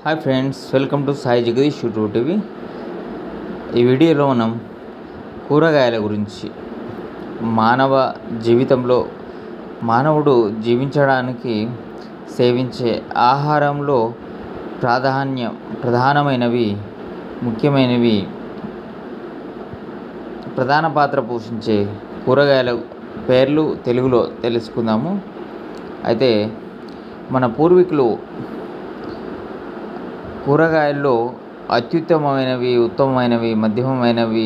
Hi friends, welcome to Sai Jagadish YouTube TV. ఈ వీడియోలో మనం కూరగాయల గురించి, మానవ జీవితంలో మానవుడు జీవించడానికి సేవించే ఆహారంలో ప్రధానమైనవి, ముఖ్యమైనవి, ప్రధాన పాత్ర పోషించే కూరగాయల పేర్లు తెలుగులో తెలుసుకుందాము. అయితే మన పూర్వీకులు కూరగాయల్లో అత్యుత్తమమైనవి, ఉత్తమమైనవి, మధ్యమమైనవి,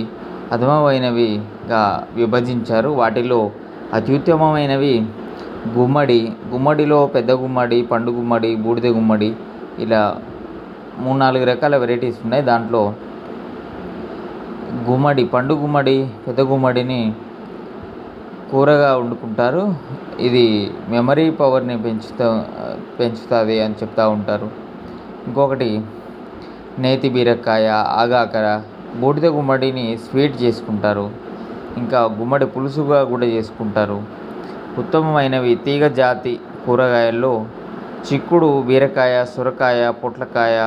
అధమమైనవిగా విభజించారు. వాటిలో అత్యుత్తమమైనవి గుమ్మడిలో పెద్ద గుమ్మడి, పండు గుమ్మడి, బూడిద గుమ్మడి, ఇలా 3-4 రకాల వెరైటీస్ ఉన్నాయి. దాంట్లో పండు గుమ్మడి, పెద్ద గుమ్మడిని కూరగా వండుకుంటారు. ఇది మెమరీ పవర్ని పెంచుతుంది అని చెప్తూ ఉంటారు. ఇంకొకటి నేతి బీరకాయ, ఆగాకర, బూడిద గుమ్మడిని స్వీట్ చేసుకుంటారు. ఇంకా గుమ్మడి పులుసుగా కూడా చేసుకుంటారు. ఉత్తమమైనవి తీగ జాతి కూరగాయల్లో చిక్కుడు, బీరకాయ, సొరకాయ, పొట్లకాయ,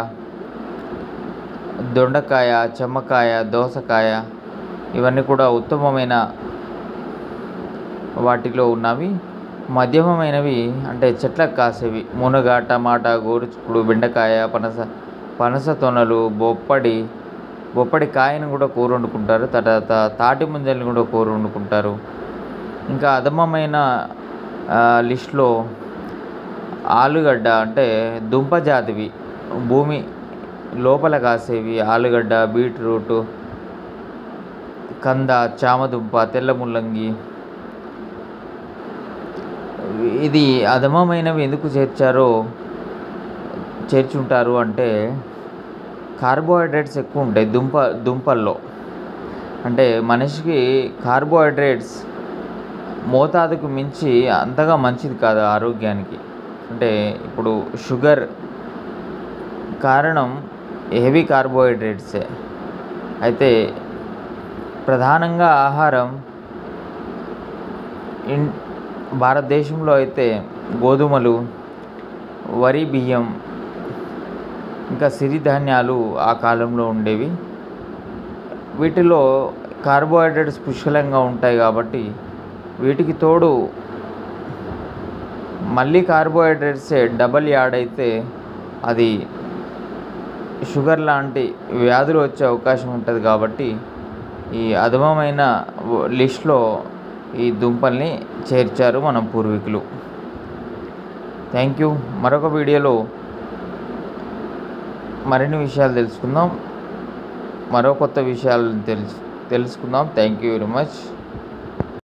దొండకాయ, చెమ్మకాయ, దోసకాయ, ఇవన్నీ కూడా ఉత్తమమైన వాటిలో ఉన్నవి. మధ్యమమైనవి అంటే చెట్లకు కాసేవి మునగ, టమాటా, గోరుచిక్కుడు, బెండకాయ, పనస తొనలు, బొప్పడి కాయను కూడా కూర వండుకుంటారు. తర్వాత తాటి ముంజల్ని కూడా కూర వండుకుంటారు. ఇంకా అధమమైన లిస్ట్లో ఆలుగడ్డ అంటే దుంప జాతివి, భూమి లోపల కాసేవి, ఆలుగడ్డ, బీట్రూట్, కంద, చామదుంప, తెల్ల ముల్లంగి. ఇది అధమమైనవి ఎందుకు చేర్చుంటారు అంటే కార్బోహైడ్రేట్స్ ఎక్కువ ఉంటాయి దుంపల్లో. అంటే మనిషికి కార్బోహైడ్రేట్స్ మోతాదుకు మించి అంతగా మంచిది కాదు ఆరోగ్యానికి. అంటే ఇప్పుడు షుగర్ కారణం హెవీ కార్బోహైడ్రేట్సే. అయితే ప్రధానంగా ఆహారం భారతదేశంలో అయితే గోధుమలు, వరి, బియ్యం, ఇంకా సిరిధాన్యాలు ఆ కాలంలో ఉండేవి. వీటిలో కార్బోహైడ్రేట్స్ పుష్కలంగా ఉంటాయి కాబట్టి వీటికి తోడు మళ్ళీ కార్బోహైడ్రేట్సే డబల్ యాడ్ అయితే అది షుగర్ లాంటి వ్యాధులు వచ్చే అవకాశం ఉంటుంది. కాబట్టి ఈ అధమమైన లిస్ట్లో ఈ దుంపల్ని చేర్చారు మన పూర్వీకులు. Thank you. మరొక వీడియోలో మరిన్ని విషయాలు తెలుసుకుందాం. మరో కొత్త విషయాలను తెలుసుకుందాం. Thank you very much.